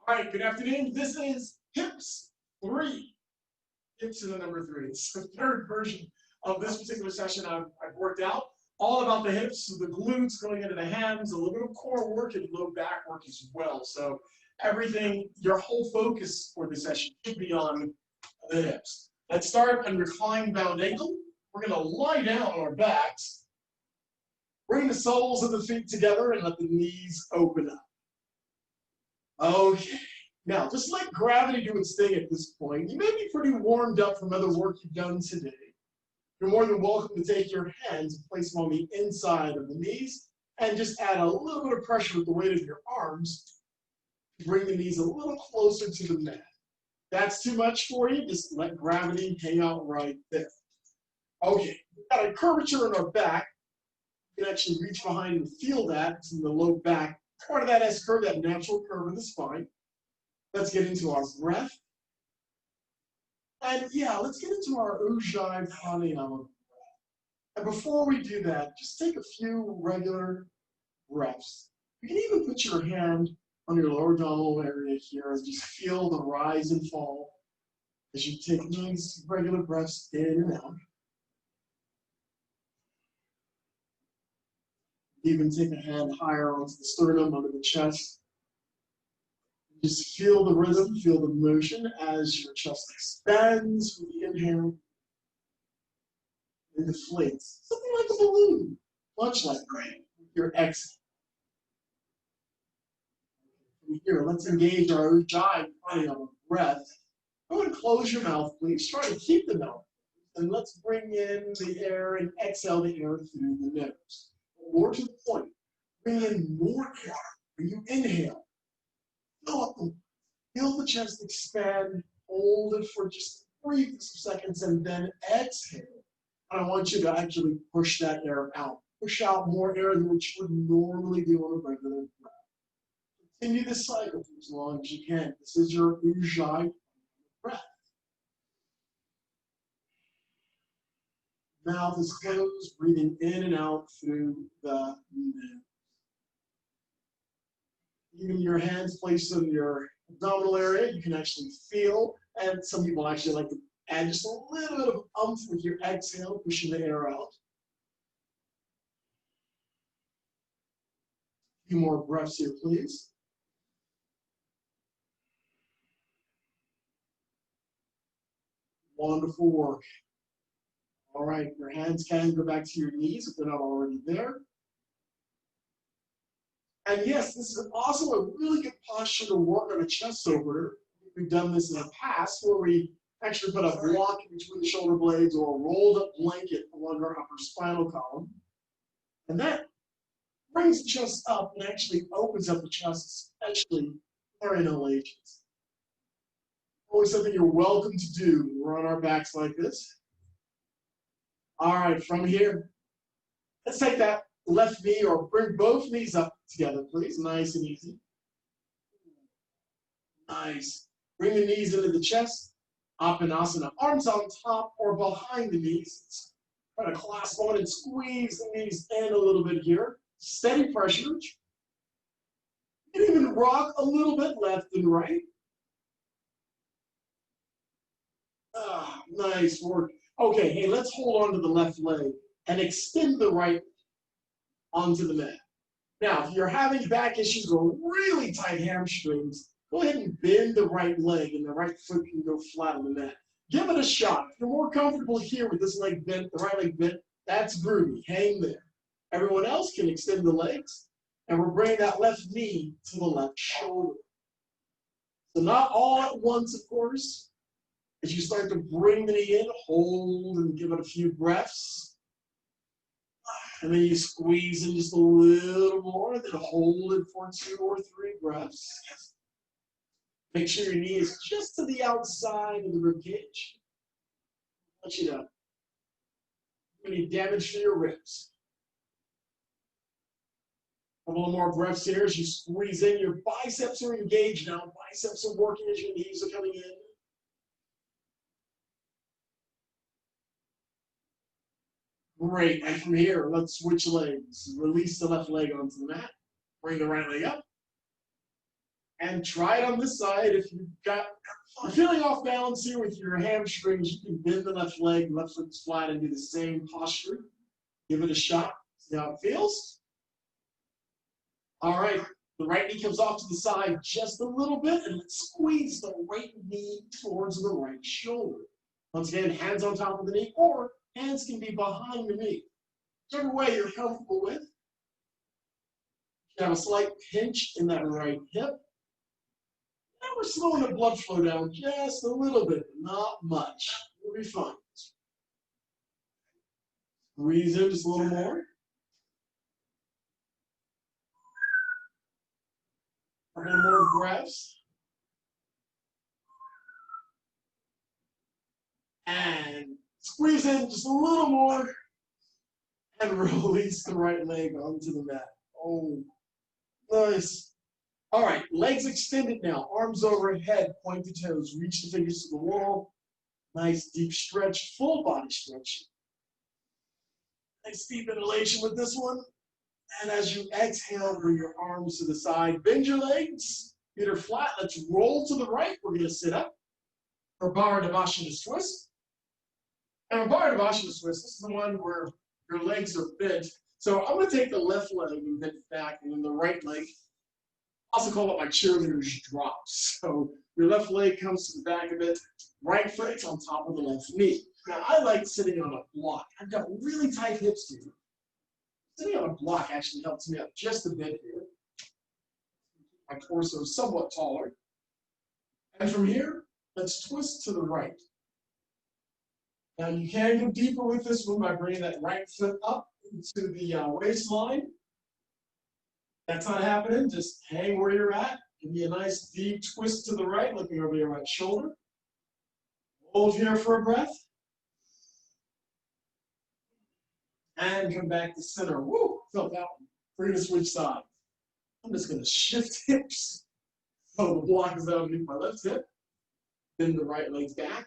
All right, good afternoon. This is HIPS 3. HIPS is the number 3. It's the third version of this particular session I've worked out. All about the hips, so the glutes going into the hands, a little bit of core work and low back work as well. So everything, your whole focus for the session should be on the hips. Let's start on reclined bound ankle. We're going to lie down on our backs, bring the soles of the feet together, and let the knees open up. Okay, now just let gravity do its thing at this point. You may be pretty warmed up from other work you've done today. You're more than welcome to take your hands and place them on the inside of the knees and just add a little bit of pressure with the weight of your arms to bring the knees a little closer to the mat. That's too much for you, just let gravity hang out right there. Okay, we've got a curvature in our back. You can actually reach behind and feel that from the low back. Part of that S-curve, that natural curve of the spine. Let's get into our breath. And yeah, let's get into our Ujjayi pranayama. And before we do that, just take a few regular breaths. You can even put your hand on your lower abdominal area here and just feel the rise and fall as you take these regular breaths in and out. Even take a hand higher onto the sternum, under the chest. Just feel the rhythm, feel the motion as your chest expands with the inhale and deflates. Something like a balloon, much like your exhale. From here, let's engage our Ujjayi pranayama breath. Go ahead and close your mouth, please. Try to keep the mouth. And let's bring in the air and exhale the air through the nose. More to the point, bring in more air. When you inhale, feel the chest expand, hold it for just brief seconds, and then exhale. And I want you to actually push that air out. Push out more air than what you would normally do on a regular breath. Continue this cycle for as long as you can. This is your Ujjayi breath. Mouth is closed, breathing in and out through the nose. Even your hands placed in your abdominal area, you can actually feel, and some people actually like to add just a little bit of umph with your exhale, pushing the air out. A few more breaths here, please. Wonderful work. All right, your hands can go back to your knees if they're not already there. And yes, this is also a really good posture to work on a chest opener. We've done this in the past where we actually put a block between the shoulder blades or a rolled up blanket along our upper spinal column. And that brings the chest up and actually opens up the chest, especially for inhalations. Always something you're welcome to do when we're on our backs like this. All right, from here, let's take that left knee or bring both knees up together, please. Nice and easy. Nice. Bring the knees into the chest. Apanasana. Arms on top or behind the knees. Try to clasp on and squeeze the knees in a little bit here. Steady pressure. You can even rock a little bit left and right. Ah, nice work. Okay, hey, let's hold on to the left leg and extend the right onto the mat. Now, if you're having back issues or really tight hamstrings, go ahead and bend the right leg and the right foot can go flat on the mat. Give it a shot. If you're more comfortable here with this leg bent, the right leg bent, that's groovy. Hang there. Everyone else can extend the legs, and we're bringing that left knee to the left shoulder. So not all at once, of course. As you start to bring the knee in, hold and give it a few breaths. And then you squeeze in just a little more, then hold it for 2 or 3 breaths. Make sure your knee is just to the outside of the ribcage. I want you to do any damage to your ribs. A couple more breaths here as you squeeze in. Your biceps are engaged now. Biceps are working as your knees are coming in. Great, and from here, let's switch legs. Release the left leg onto the mat. Bring the right leg up. And try it on this side. If you're feeling off balance here with your hamstrings, you can bend the left leg, left foot's flat, and do the same posture. Give it a shot. See how it feels? All right. The right knee comes off to the side just a little bit, and let's squeeze the right knee towards the right shoulder. Once again, hands on top of the knee, or hands can be behind the knee. Whichever way you're comfortable with. You have a slight pinch in that right hip. And we're slowing the blood flow down just a little bit, not much. We'll be fine. Squeeze in just a little more. A couple more breaths. And squeeze in just a little more. And release the right leg onto the mat. Oh, nice. All right, legs extended now. Arms overhead, point the toes. Reach the fingers to the wall. Nice deep stretch, full body stretch. Nice deep inhalation with this one. And as you exhale, bring your arms to the side. Bend your legs. Feet are flat. Let's roll to the right. We're going to sit up for Bharadvasana twist. And Bharadvasana twist, this is the one where your legs are bent. So I'm going to take the left leg and bend it back, and then the right leg. I also call it my cheerleader's drops. So your left leg comes to the back of it. Right foot's on top of the left knee. Now, I like sitting on a block. I've got really tight hips here. Sitting on a block actually helps me out just a bit here. My torso is somewhat taller. And from here, let's twist to the right. Now, you can go deeper with this one by bringing that right foot up into the waistline. That's not happening. Just hang where you're at. Give me a nice deep twist to the right, looking over your right shoulder. Hold here for a breath. And come back to center. Woo, felt that one. We're going to switch sides. I'm just going to shift hips. So the block is underneath my left hip. Then the right leg's back.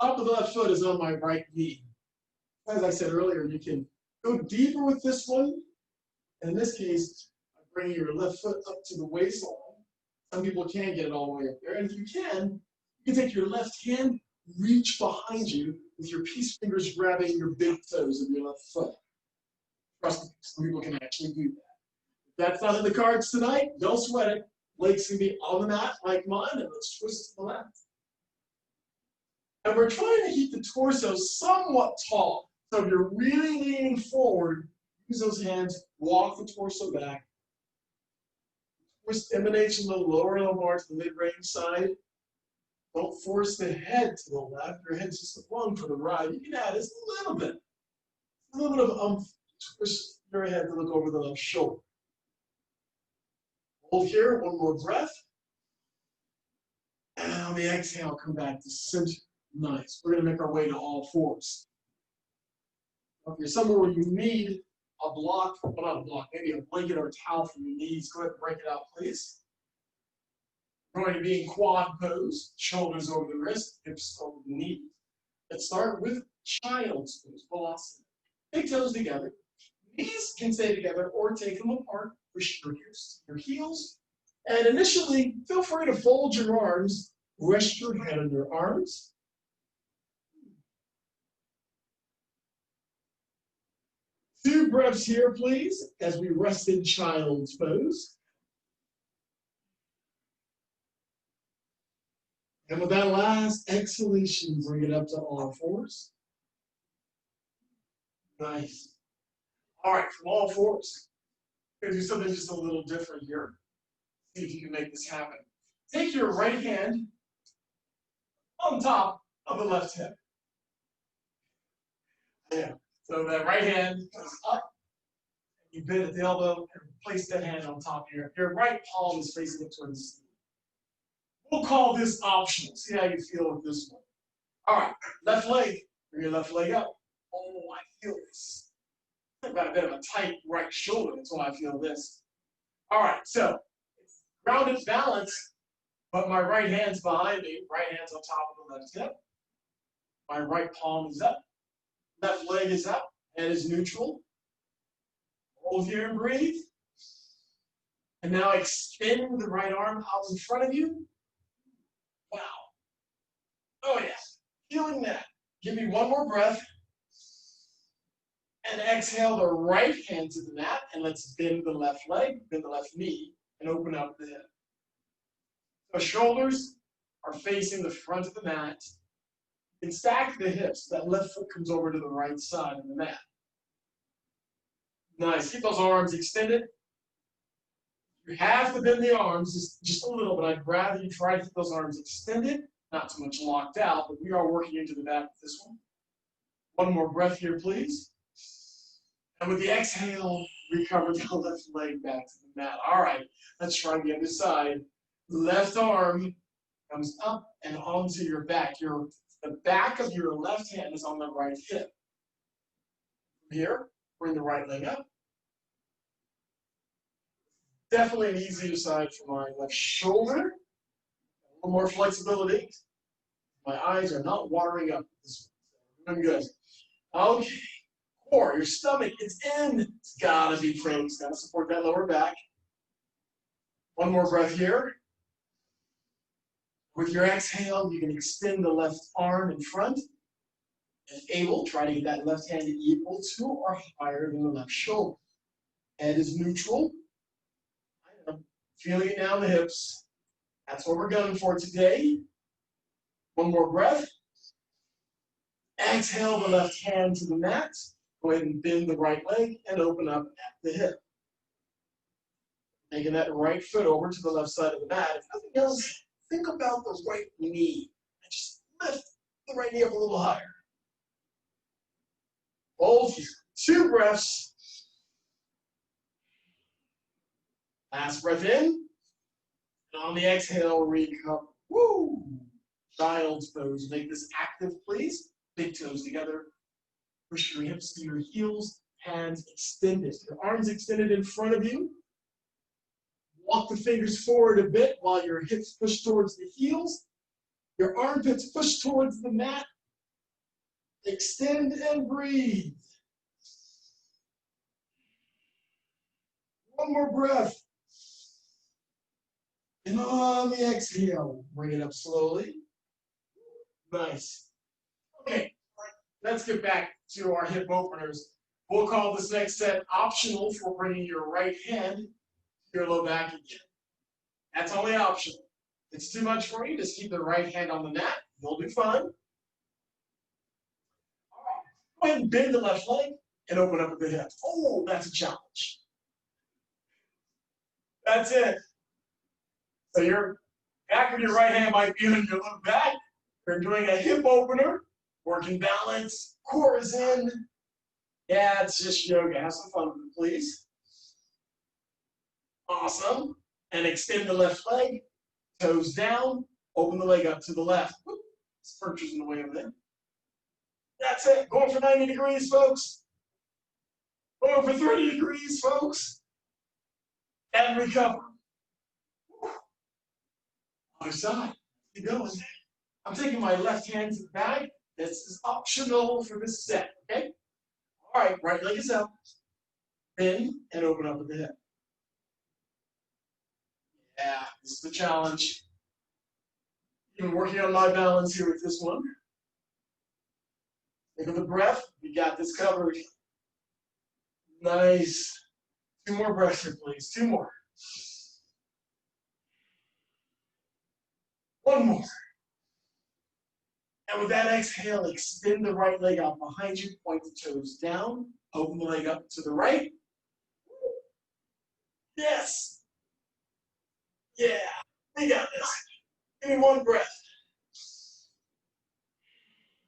Up of the left foot is on my right knee. As I said earlier, you can go deeper with this one. In this case, bring your left foot up to the waistline. Some people can get it all the way up there. And if you can take your left hand, reach behind you with your peace fingers grabbing your big toes of your left foot. Trust me, some people can actually do that. If that's not in the cards tonight, don't sweat it. Legs can be on the mat like mine, and let's twist to the left. And we're trying to keep the torso somewhat tall. So if you're really leaning forward, use those hands, walk the torso back. Twist emanates from the lower lumbar to the mid-range side. Don't force the head to the left. Your head's just a one for the right. You can add just a little bit of twist your head to look over the left shoulder. Hold here, one more breath. And on the exhale, come back to center. Nice. We're going to make our way to all fours. If you're somewhere where you need a block, well, not a block, maybe a blanket or a towel for your knees, go ahead and break it out, please. We're going to be in quad pose, shoulders over the wrist, hips over the knees. Let's start with child's pose, Balasana. Big toes together. Knees can stay together or take them apart. Push your heels. And initially, feel free to fold your arms. Rest your head on your arms. Two breaths here, please, as we rest in child's pose. And with that last exhalation, bring it up to all fours. Nice. All right, from all fours. We're going to do something just a little different here. See if you can make this happen. Take your right hand on top of the left hip. Yeah. So that right hand goes up. You bend at the elbow and place that hand on top here. Your right palm is facing it towards the ceiling. We'll call this optional. See how you feel with this one. All right, left leg. Bring your left leg up. Oh, I feel this. I've got a bit of a tight right shoulder. That's why I feel this. All right, so grounded balance, but my right hand's behind me. Right hand's on top of the left hip. My right palm is up. Left leg is up. Head is neutral. Hold here and breathe. And now extend the right arm out in front of you. Wow. Oh, yeah. Feeling that. Give me one more breath. And exhale the right hand to the mat. And let's bend the left leg, bend the left knee, and open up the hip. So shoulders are facing the front of the mat. You can stack the hips. That left foot comes over to the right side of the mat. Nice. Keep those arms extended. You have to bend the arms just a little, but I'd rather you try to keep those arms extended, not too much locked out, but we are working into the back with this one. One more breath here, please. And with the exhale, recover the left leg back to the mat. All right, let's try the other side. Left arm comes up and onto your back. The back of your left hand is on the right hip. Here, bring the right leg up. Definitely an easier side for my left shoulder. A little more flexibility. My eyes are not watering up this one. I'm good. Okay. Core, your stomach, it's in. It's gotta be closed. Gotta support that lower back. One more breath here. With your exhale, you can extend the left arm in front. If able, try to get that left hand equal to or higher than the left shoulder. Head is neutral. I know. Feeling it down the hips. That's what we're gunning for today. One more breath. Exhale the left hand to the mat. Go ahead and bend the right leg and open up at the hip. Taking that right foot over to the left side of the mat. If nothing else, think about the right knee. And just lift the right knee up a little higher. Hold here. 2 breaths. Last breath in. And on the exhale, recover. Woo! Child's pose. Make this active, please. Big toes together. Push your hips to your heels. Hands extended. Your arms extended in front of you. Walk the fingers forward a bit while your hips push towards the heels. Your armpits push towards the mat. Extend and breathe. One more breath. And on the exhale, bring it up slowly. Nice. Okay, let's get back to our hip openers. We'll call this next set optional for bringing your right hand to your low back again. That's only optional. If it's too much for you, just keep the right hand on the mat. You'll be fine. All right. Go ahead and bend the left leg and open up at the hip. Oh, that's a challenge. That's it. So your back of your right hand might be on your low back. You're doing a hip opener, working balance, core is in. Yeah, it's just yoga. Have some fun with it, please. Awesome. And extend the left leg, toes down, open the leg up to the left. Whoop, this perch is in the way of it. That's it. Going for 90 degrees, folks. Going for 30 degrees, folks. And recover. Other side. Keep going. I'm taking my left hand to the back. This is optional for this set, okay? All right, right leg is up. Bend and open up at the hip. Yeah, this is the challenge. Even working on my balance here with this one. Think of the breath. You got this covered. Nice. 2 more breaths here, please. 2 more. 1 more. And with that exhale, extend the right leg out behind you, point the toes down, open the leg up to the right. Yes. Yeah, we got this. Give me 1 breath.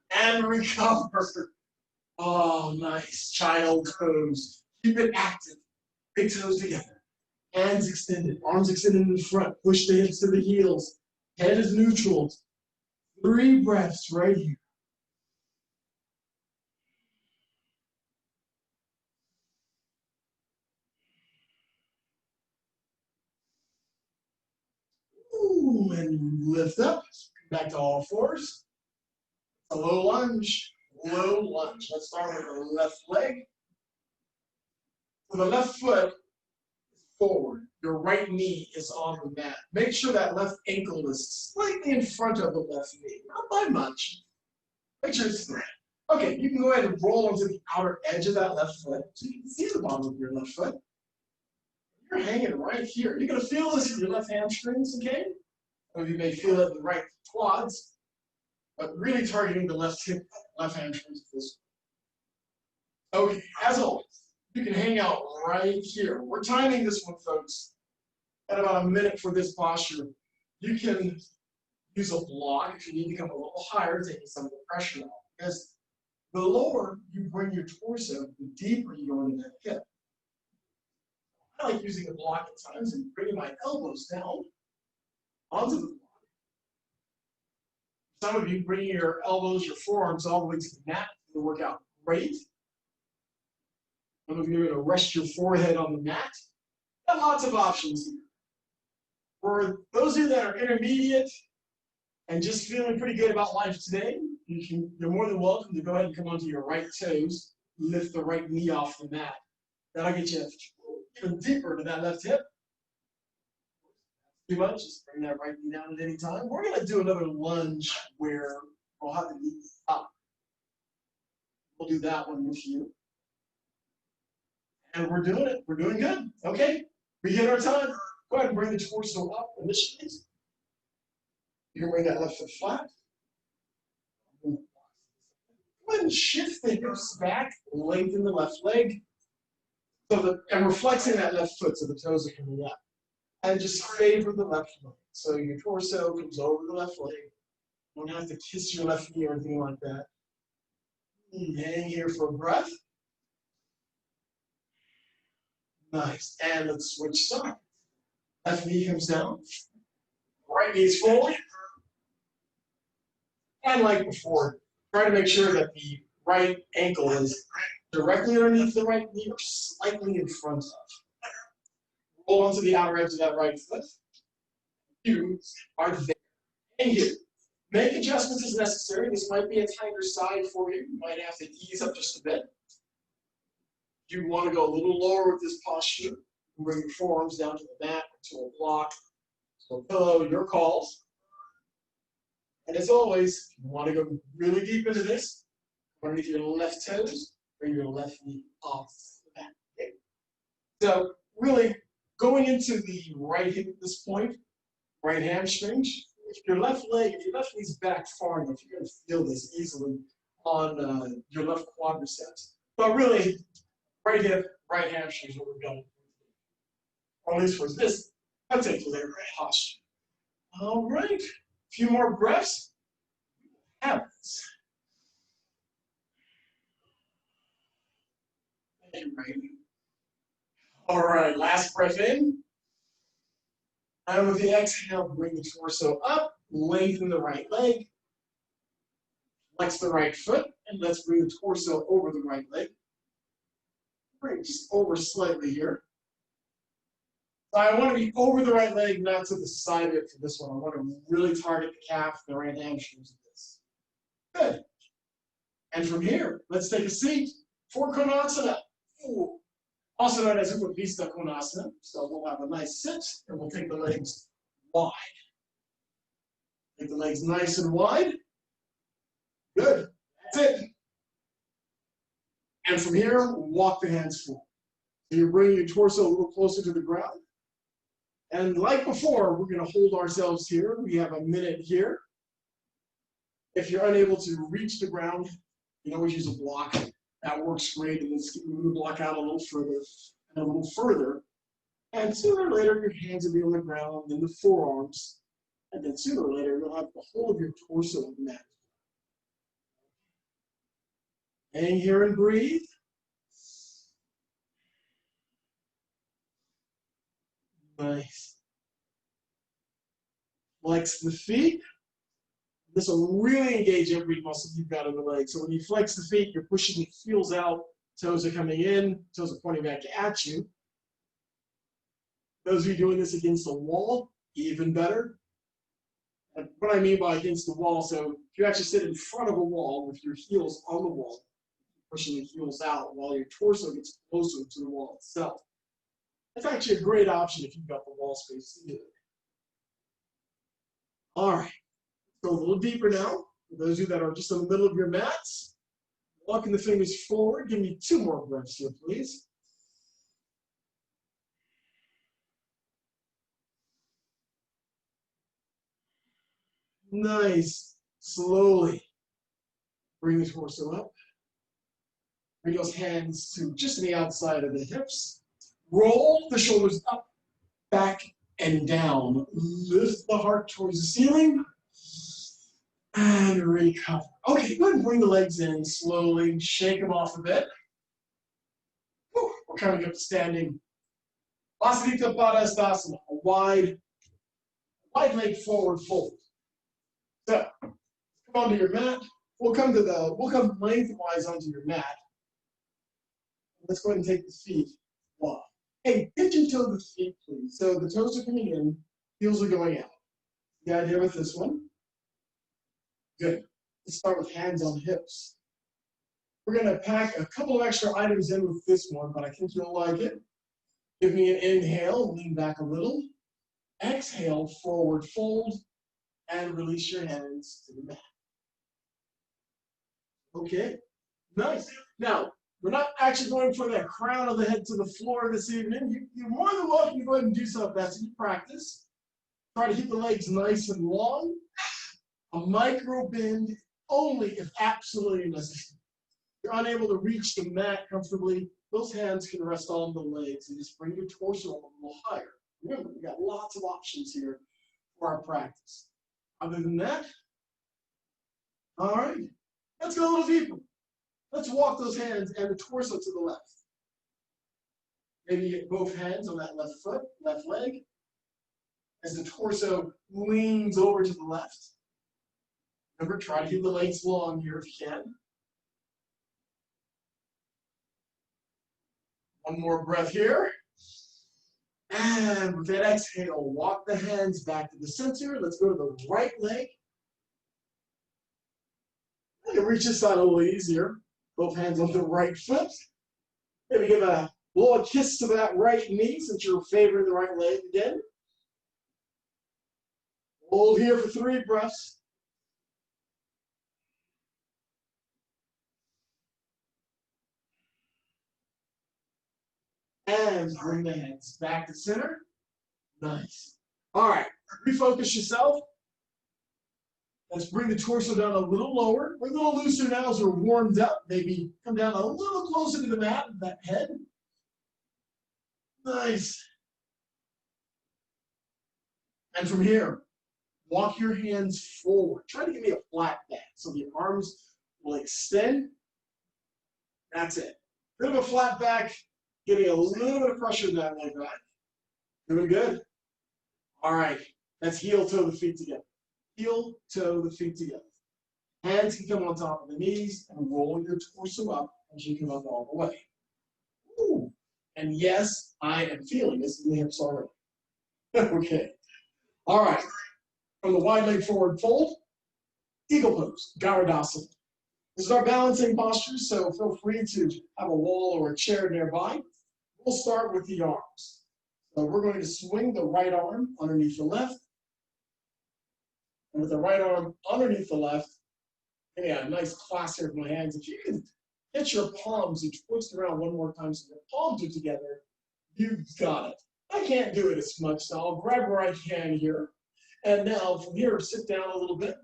And recover. Oh, nice. Child pose. Keep it active. Big toes together. Hands extended. Arms extended in front. Push the hips to the heels. Head is neutral. 3 breaths right here. Ooh, and lift up. Come back to all fours. A low lunge. Low lunge. Let's start with the left leg. So the left foot is forward. your right knee is on the mat. Make sure that left ankle is slightly in front of the left knee, not by much. Make sure it's straight. Okay, you can go ahead and roll onto the outer edge of that left foot so you can see the bottom of your left foot. You're hanging right here. You're going to feel this in your left hamstrings, okay? Or you may feel it in the right quads, but really targeting the left hip, left hamstrings with this. Okay, as always, you can hang out right here. We're timing this one, folks, at about a minute for this posture. You can use a block if you need to come a little higher, taking some of the pressure out. Because the lower you bring your torso, the deeper you go into that hip. I like using a block at times and bringing my elbows down onto the block. Some of you bringing your elbows, your forearms all the way to the mat to work out. Great. Some of you are going to rest your forehead on the mat. Got lots of options here. For those of you that are intermediate and just feeling pretty good about life today, you're more than welcome to go ahead and come onto your right toes, lift the right knee off the mat. That'll get you even deeper into that left hip. Too much, just bring that right knee down at any time. We're going to do another lunge where we'll have the knee up. We'll do that one with you. And we're doing it. We're doing good. Okay? Begin our time. Go ahead and bring the torso up initially. You can bring that left foot flat. Go ahead and shift the hips back, lengthen the left leg. And we're flexing that left foot so the toes are coming up. And just favor the left leg. So your torso comes over the left leg. You don't have to kiss your left knee or anything like that. Hang here for a breath. Nice. And let's switch sides. Left knee comes down. Right knee is forward. And like before, try to make sure that the right ankle is directly underneath the right knee or slightly in front of. Roll onto the outer edge of that right foot. You are there. And here. Make adjustments as necessary. This might be a tighter side for you. You might have to ease up just a bit. If you want to go a little lower with this posture, you can bring your forearms down to the mat, to a block, to a pillow, your calls. And as always, if you want to go really deep into this, underneath your left toes, bring your left knee off the mat. Okay? So really, going into the right hip at this point, right hamstring. If your left knee's back far enough, you're going to feel this easily on your left quadriceps. But really, right hip, right hamstring is what we're going for. Or at least for this particular posture. All right, a few more breaths. Have this. All right, last breath in. And with the exhale, bring the torso up, lengthen the right leg, flex the right foot, and let's bring the torso over the right leg. Bring just over slightly here. So I want to be over the right leg, not to the side of it for this one. I want to really target the calf, the right hamstrings of this. Good. And from here, let's take a seat for Konasana. Ooh. Also known as Upavista Konasana. So we'll have a nice sit, and we'll take the legs wide. Take the legs nice and wide. Good. That's it. And from here, walk the hands forward. So you're bringing your torso a little closer to the ground. And like before, we're going to hold ourselves here. We have a minute here. If you're unable to reach the ground, you can always use a block. That works great, and let's move the block out a little further and a little further. And sooner or later, your hands will be on the ground, then the forearms, and then sooner or later, you'll have the whole of your torso on the mat. Hang here and breathe. Nice. Flex the feet. This will really engage every muscle you've got in the leg. So when you flex the feet, you're pushing the heels out, toes are coming in, toes are pointing back at you. Those of you doing this against the wall, even better. And what I mean by against the wall, so if you actually sit in front of a wall with your heels on the wall, pushing the heels out while your torso gets closer to the wall itself. That's actually a great option if you've got the wall space to do it. All right, go a little deeper now. For those of you that are just in the middle of your mats, walking the fingers forward. Give me 2 more breaths here, please. Nice. Slowly bring the torso up. Bring those hands to just the outside of the hips. Roll the shoulders up, back, and down. Lift the heart towards the ceiling. And recover. Okay, go ahead and bring the legs in slowly. Shake them off a bit. Whew, we're coming up to standing. Vasudita Padasana, a wide leg forward fold. So, come onto your mat. We'll come lengthwise onto your mat. Let's go ahead and take the feet off. Hey, pigeon toe the feet, please. So the toes are coming in, heels are going out. The idea with this one? Good. Let's start with hands on hips. We're going to pack a couple of extra items in with this one, but I think you'll like it. Give me an inhale, lean back a little. Exhale, forward fold, and release your hands to the mat. Okay, nice. Now, we're not actually going for that crown of the head to the floor this evening. You're more than welcome to go ahead and do some of that. So you practice. Try to keep the legs nice and long. A micro bend only if absolutely necessary. If you're unable to reach the mat comfortably, those hands can rest on the legs and just bring your torso up a little higher. Remember, we got lots of options here for our practice. Other than that, all right, let's go a little deeper. Let's walk those hands and the torso to the left. Maybe get both hands on that left foot, left leg, as the torso leans over to the left. Remember, try to keep the legs long here if you can. One more breath here. And with that exhale, walk the hands back to the center. Let's go to the right leg. You can reach this side a little easier. Both hands on the right foot. Maybe give a little kiss to that right knee since you're favoring the right leg again. Hold here for 3 breaths. And bring the hands back to center. Nice. All right, refocus yourself. Let's bring the torso down a little lower. We're a little looser now as we're warmed up. Maybe come down a little closer to the mat, that head. Nice. And from here, walk your hands forward. Try to give me a flat back so the arms will extend. That's it. Bit of a flat back, getting a little bit of pressure in that leg back. Doing good. All right, let's heel toe the feet together. Heel toe the feet together. Hands can come on top of the knees and roll your torso up as you come up all the way. Ooh. And yes, I am feeling this in the hips already. Okay. All right. From the wide leg forward fold, eagle pose, Garudasana. This is our balancing posture, so feel free to have a wall or a chair nearby. We'll start with the arms. So we're going to swing the right arm underneath the left. And with the right arm underneath the left, yeah, a nice clasp here with my hands. If you can get your palms and twist around one more time so your palms are together, you've got it. I can't do it as much, so I'll grab where I can here. And now from here, sit down a little bit.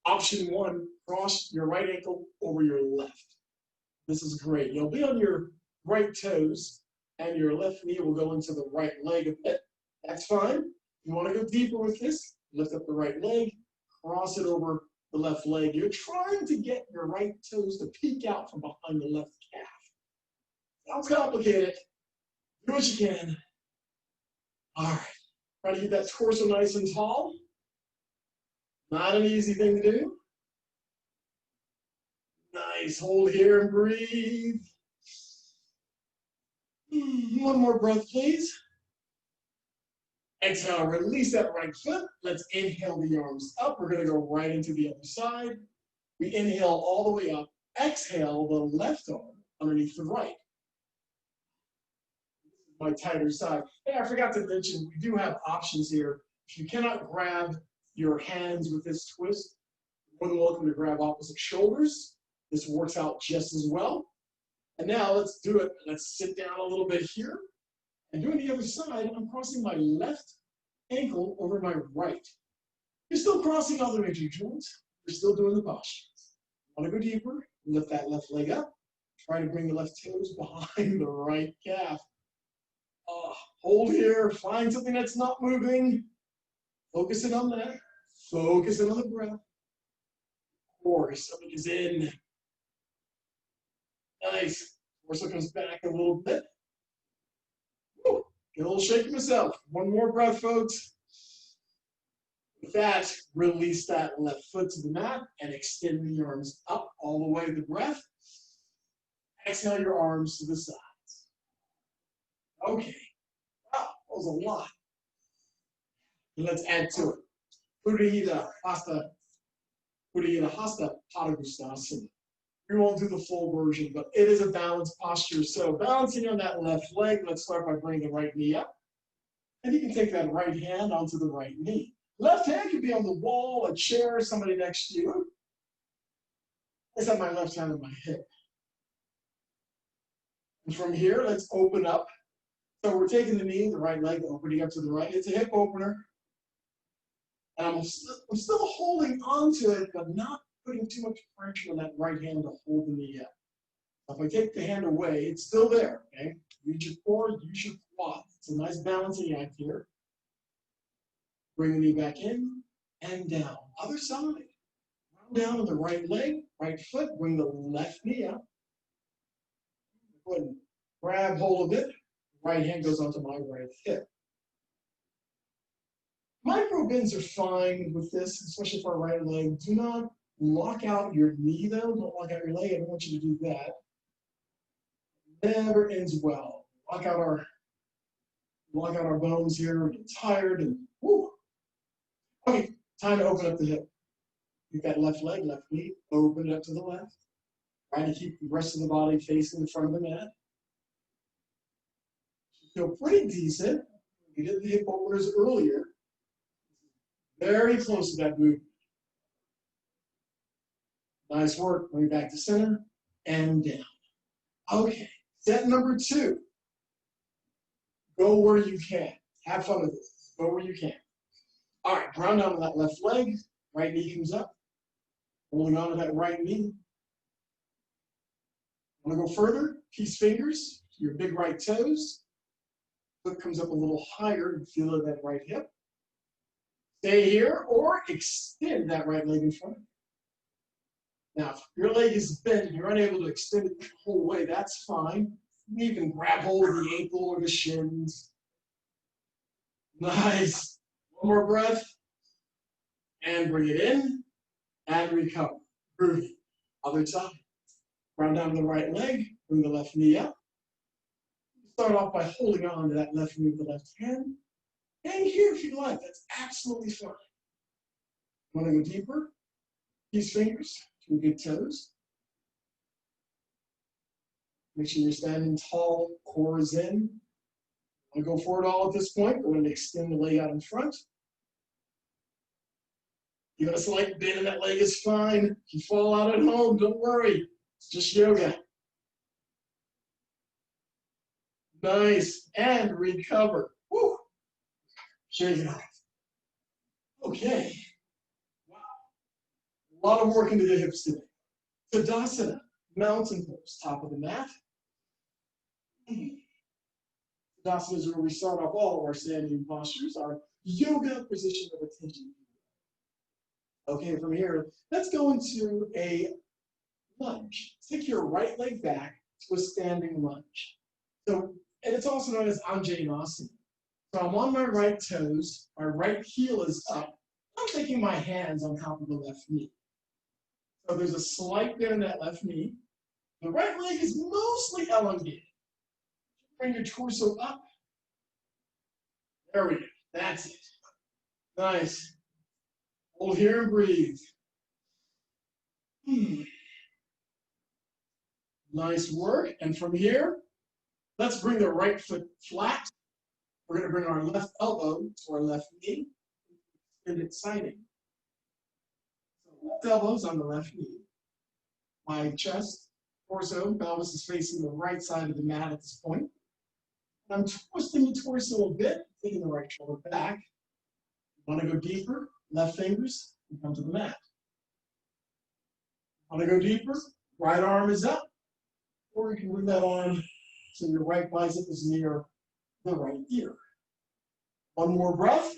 Option 1, cross your right ankle over your left. This is great. You'll be on your right toes, and your left knee will go into the right leg a bit. That's fine. If you want to go deeper with this, lift up the right leg, cross it over the left leg. You're trying to get your right toes to peek out from behind the left calf. Sounds complicated. Do what you can. All right. Try to keep that torso nice and tall. Not an easy thing to do. Nice. Hold here and breathe. One more breath, please. Exhale, release that right foot. Let's inhale the arms up. We're going to go right into the other side. We inhale all the way up. Exhale the left arm underneath the right. my tighter side. Hey, I forgot to mention, we do have options here. If you cannot grab your hands with this twist, you're more than welcome to grab opposite shoulders. This works out just as well. And now let's do it. Let's sit down a little bit here. And doing the other side, I'm crossing my left ankle over my right. You're still crossing all the major joints. You're still doing the postures. Want to go deeper? Lift that left leg up. Try to bring the left toes behind the right calf. Hold here. Find something that's not moving. Focusing on that. Focusing on the breath. Core, stomach is in. Nice. Torso comes back a little bit. Woo. Get a little shake myself. One more breath, folks. With that, release that left foot to the mat and extend the arms up all the way to the breath. Exhale your arms to the sides. Okay. Wow, that was a lot. And let's add to it. Purihita Hasta Padangusthasana. We won't do the full version, but it is a balanced posture. So balancing on that left leg, let's start by bringing the right knee up. And you can take that right hand onto the right knee. Left hand can be on the wall, a chair, somebody next to you. I have my left hand on my hip. And from here, let's open up. So we're taking the knee, the right leg, opening up to the right. It's a hip opener. And I'm still holding onto it, but not putting too much pressure on that right hand to hold the knee up. If I take the hand away, it's still there, okay? Use your core, use your quad. It's a nice balancing act here. Bring the knee back in and down. Other side. Round down on the right leg, right foot, bring the left knee up. Go ahead and grab hold of it. Right hand goes onto my right hip. Micro bends are fine with this, especially for a right leg. Do not lock out your knee though. Don't lock out your leg. I don't want you to do that. Never ends well. Lock out our bones here. Get tired and whoo. Okay, time to open up the hip. Keep that left leg, left knee, open it up to the left. Try to keep the rest of the body facing the front of the mat. Feel pretty decent. We did the hip openers earlier. Very close to that movement. Nice work. Bring it back to center and down. Okay, set number 2. Go where you can. Have fun with this. Go where you can. All right, ground down on that left leg. Right knee comes up. Holding on to that right knee. Want to go further? Peace fingers to your big right toes. Foot comes up a little higher and feel that right hip. Stay here or extend that right leg in front of you. Now, if your leg is bent and you're unable to extend it the whole way, that's fine. You can grab hold of the ankle or the shins. Nice. One more breath. And bring it in and recover. Groovy. Other side. Ground down to the right leg. Bring the left knee up. Start off by holding on to that left knee with the left hand. And here if you like, that's absolutely fine. Want to go deeper? These fingers to your big toes. Make sure you're standing tall, core is in. Want to go forward all at this point. Go ahead and extend the leg out in front. Give it a slight bend in that leg is fine. If you fall out at home, don't worry. It's just yoga. Nice. And recover. Woo. Shake it off. Okay. Wow. A lot of work into the hips today. Tadasana, mountain pose, top of the mat. Tadasana is where we start off all of our standing postures, our yoga position of attention. Okay, from here, let's go into a lunge. Take your right leg back to a standing lunge. So, and it's also known as Anjaneyasana. So I'm on my right toes, my right heel is up. I'm taking my hands on top of the left knee. So there's a slight bend in that left knee. The right leg is mostly elongated. Bring your torso up. There we go. That's it. Nice. Hold here and breathe. Nice work. And from here, Let's bring the right foot flat. We're going to bring our left elbow to our left knee. And it's signing. So left elbow's on the left knee. My chest, torso, pelvis is facing the right side of the mat at this point. I'm twisting the torso a little bit, taking the right shoulder back. Want to go deeper? Left fingers and come to the mat. Want to go deeper? Right arm is up. Or you can bring that arm so your right bicep is near the right ear. One more breath.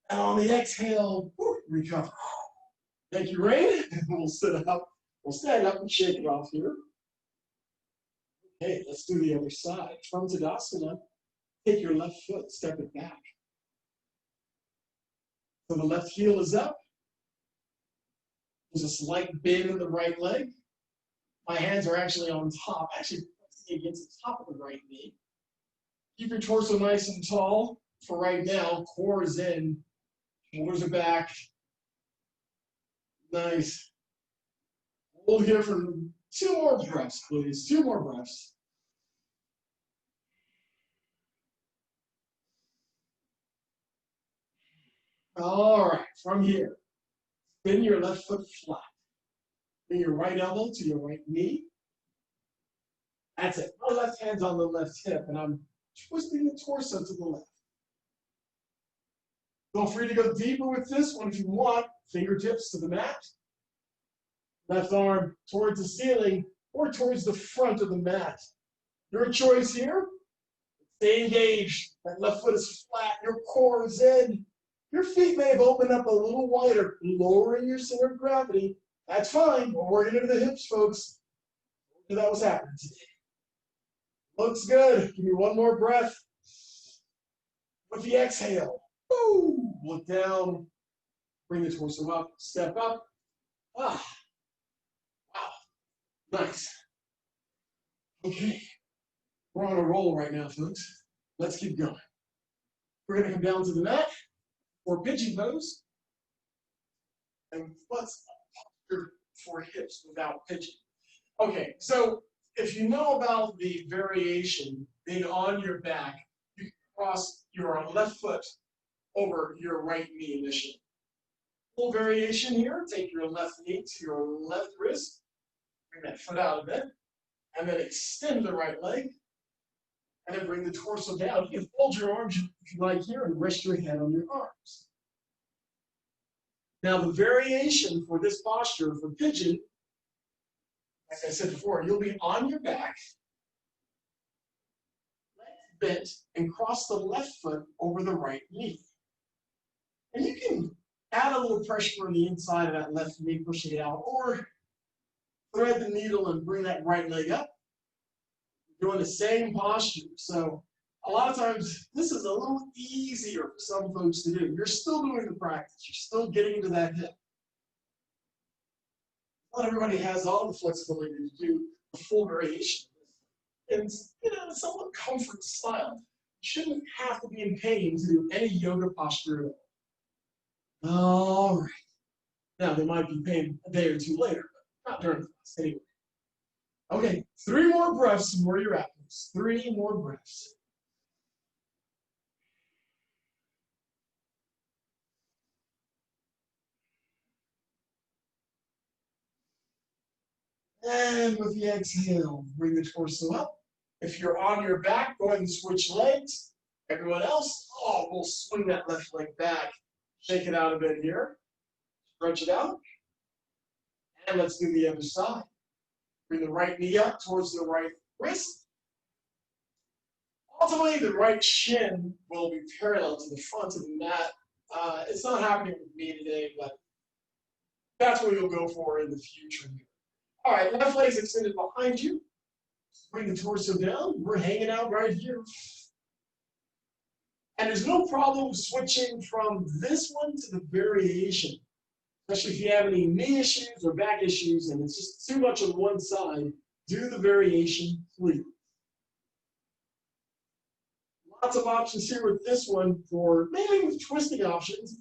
And on the exhale, recover. Thank you, Rain. We'll sit up. We'll stand up and shake it off here. Okay, let's do the other side. From Tadasana, take your left foot, step it back. So the left heel is up. There's a slight bend in the right leg. My hands are actually on top, actually pressing against the top of the right knee. Keep your torso nice and tall. For right now, core is in, shoulders are back. Nice. Hold here for 2 more breaths, please. 2 more breaths. All right, from here, spin your left foot flat. Bring your right elbow to your right knee. That's it. My left hand's on the left hip, and I'm twisting the torso to the left. Feel free to go deeper with this one if you want. Fingertips to the mat. Left arm towards the ceiling or towards the front of the mat. Your choice here. Stay engaged. That left foot is flat. Your core is in. Your feet may have opened up a little wider, lowering your center of gravity. That's fine. We're working into the hips, folks. That was happening today. Looks good. Give me one more breath. With the exhale. Woo! Look down. Bring the torso up. Step up. Ah. Wow. Nice. Okay. We're on a roll right now, folks. Let's keep going. We're going to come down to the mat for pigeon pose. And what's for hips without pigeon? Okay, so if you know about the variation being on your back, you can cross your left foot over your right knee initially. Full variation here, take your left knee to your left wrist, bring that foot out a bit, and then extend the right leg, and then bring the torso down. You can fold your arms if you like here and rest your head on your arms. Now the variation for this posture for pigeon, like I said before, you'll be on your back, legs bent, and cross the left foot over the right knee. And you can add a little pressure on the inside of that left knee, pushing it out, or thread the needle and bring that right leg up. You're doing the same posture. So a lot of times, this is a little easier for some folks to do. You're still doing the practice. You're still getting into that hip. Not everybody has all the flexibility to do the full variation. And it's somewhat comfort style. You shouldn't have to be in pain to do any yoga posture at all. All right. Now, there might be pain a day or two later, but not during the class anyway. Okay, 3 more breaths and where you're at. 3 more breaths. And with the exhale, bring the torso up. If you're on your back, go ahead and switch legs. Everyone else, we'll swing that left leg back. Shake it out a bit here. Stretch it out. And let's do the other side. Bring the right knee up towards the right wrist. Ultimately, the right shin will be parallel to the front of the mat. It's not happening with me today, but that's what you'll go for in the future. All right, left leg's extended behind you. Bring the torso down. We're hanging out right here. And there's no problem switching from this one to the variation, especially if you have any knee issues or back issues and it's just too much on one side. Do the variation, please. Lots of options here with this one for mainly with twisting options,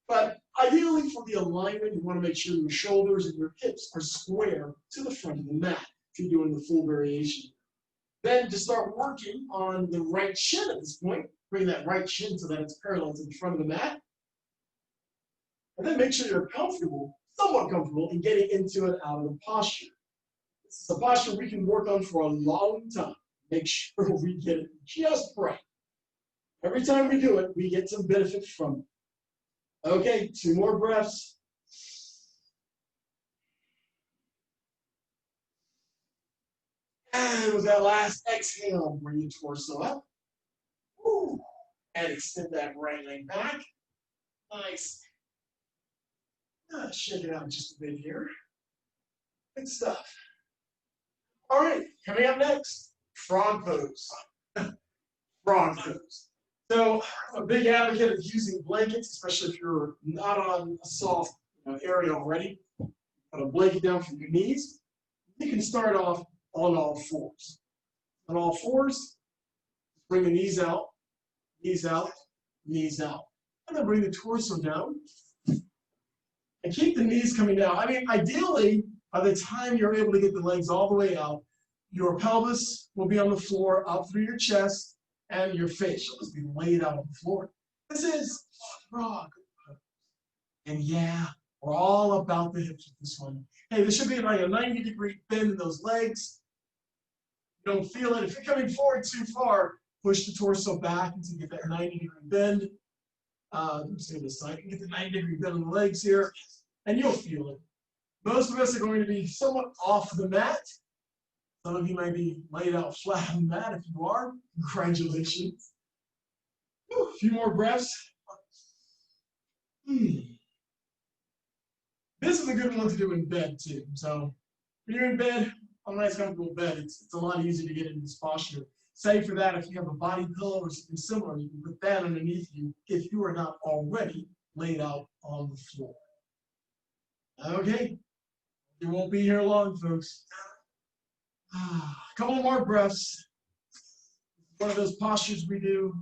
but ideally for the alignment, you want to make sure your shoulders and your hips are square to the front of the mat if you're doing the full variation. Then to start working on the right shin at this point, bring that right shin so that it's parallel to the front of the mat. And then make sure you're comfortable, somewhat comfortable, in getting into it out of the posture. This is a posture we can work on for a long time. Make sure we get it just right. Every time we do it, we get some benefit from it. Okay, 2 more breaths. And with that last exhale, bring your torso up. Woo. And extend that right leg back. Nice. Shake it out just a bit here. Good stuff. All right, coming up next, frog pose. Frog pose. So I'm a big advocate of using blankets, especially if you're not on a soft area already. Put a blanket down from your knees. You can start off on all fours. On all fours, bring the knees out, knees out, knees out. And then bring the torso down. And keep the knees coming down. I mean, ideally, by the time you're able to get the legs all the way out, your pelvis will be on the floor up through your chest, and your face will just be laid out on the floor. This is frog pose. And yeah, we're all about the hips with this one. Hey, this should be like a 90-degree bend in those legs. You don't feel it. If you're coming forward too far, push the torso back until you get that 90-degree bend. Say this side, you can get the 90-degree bend in the legs here, and you'll feel it. Most of us are going to be somewhat off the mat. Some of you may be laid out flat on the mat. If you are, congratulations. A few more breaths. This is a good one to do in bed too. So when you're in bed, on a nice comfortable bed, it's a lot easier to get into this posture. Say for that, if you have a body pillow or something similar, you can put that underneath you if you are not already laid out on the floor. Okay, you won't be here long, folks. A couple more breaths. One of those postures we do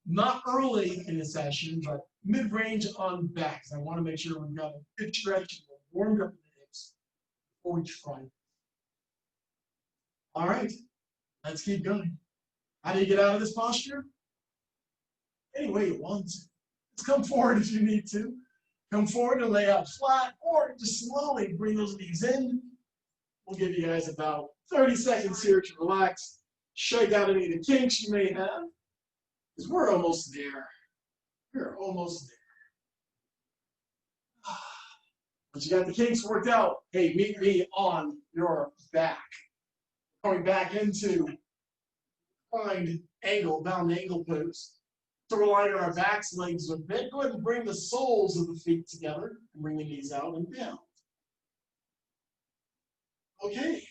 not early in the session, but mid-range on backs. I want to make sure we've got a good stretch, warmed up the hips before we try. All right, let's keep going. How do you get out of this posture? Any way you want to. Just come forward if you need to. Come forward and lay out flat, or just slowly bring those knees in. We'll give you guys about 30 seconds here to relax, shake out any of the kinks you may have, because we're almost there. We're almost there. Once you got the kinks worked out, hey, meet me on your back. Going back into reclined angle, bound angle pose. So we're lying on our backs, legs are bent. Go ahead and bring the soles of the feet together and bring the knees out and down. Okay,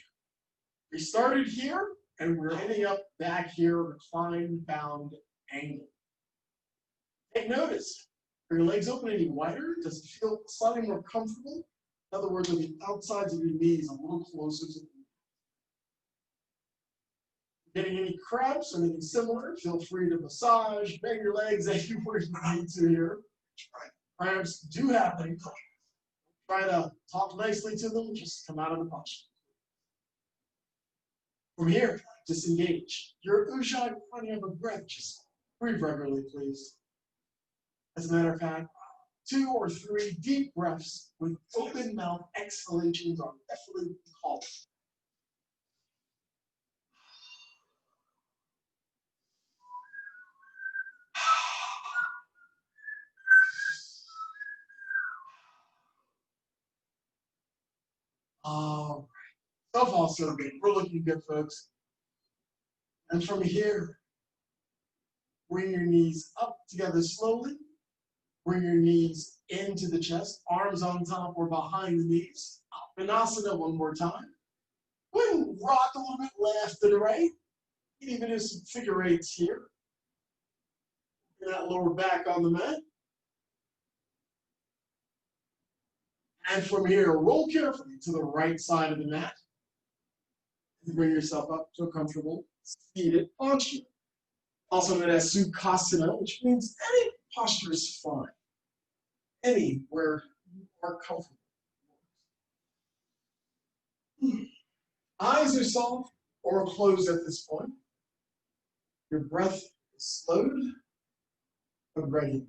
we started here and we're ending up back here, reclined, bound angle. Take notice, are your legs open any wider? Does it feel slightly more comfortable? In other words, are the outsides of your knees a little closer to the getting any cramps or anything similar, feel free to massage, bend your legs anywhere you need to here. Cramps do happen. Try to talk nicely to them, just come out of the posture. From here, disengage. Your ujjayi running of a breath, just breathe regularly, please. As a matter of fact, 2 or 3 deep breaths with open mouth exhalations are definitely called. All right. So far, so good. We're looking good, folks. And from here, bring your knees up together slowly. Bring your knees into the chest, arms on top or behind the knees. Vinasana one more time. Go ahead and rock a little bit left and right. You can even do some figure eights here. Get that lower back on the mat. And from here, roll carefully to the right side of the mat. And bring yourself up to a comfortable seated posture. Also known as Sukhasana, which means any posture is fine. Any where you are comfortable. Eyes are soft, or closed at this point. Your breath is slowed but regular.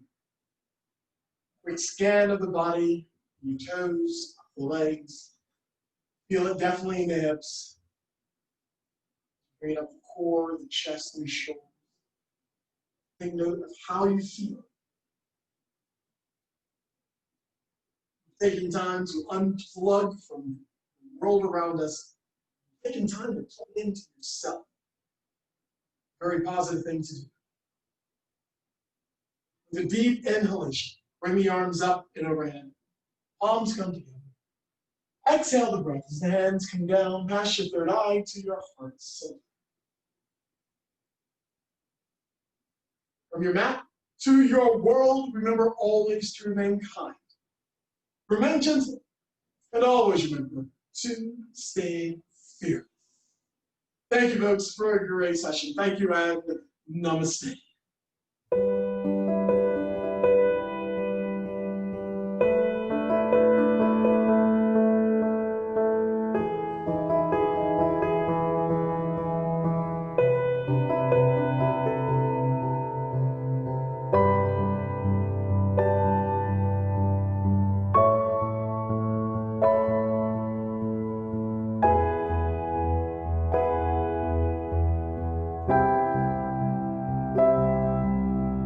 Quick scan of the body, your toes, the legs. Feel it definitely in the hips. Bring up the core, the chest, and the shoulders. Take note of how you feel. Taking time to unplug from the world around us. Taking time to plug into yourself. Very positive thing to do. With a deep inhalation, bring the arms up and overhead. Palms come together. Exhale the breath as the hands come down past your third eye to your heart center. From your mat to your world, remember always to remain kind. Remain gentle, and always remember to stay fearless. Thank you, folks, for a great session. Thank you, and namaste.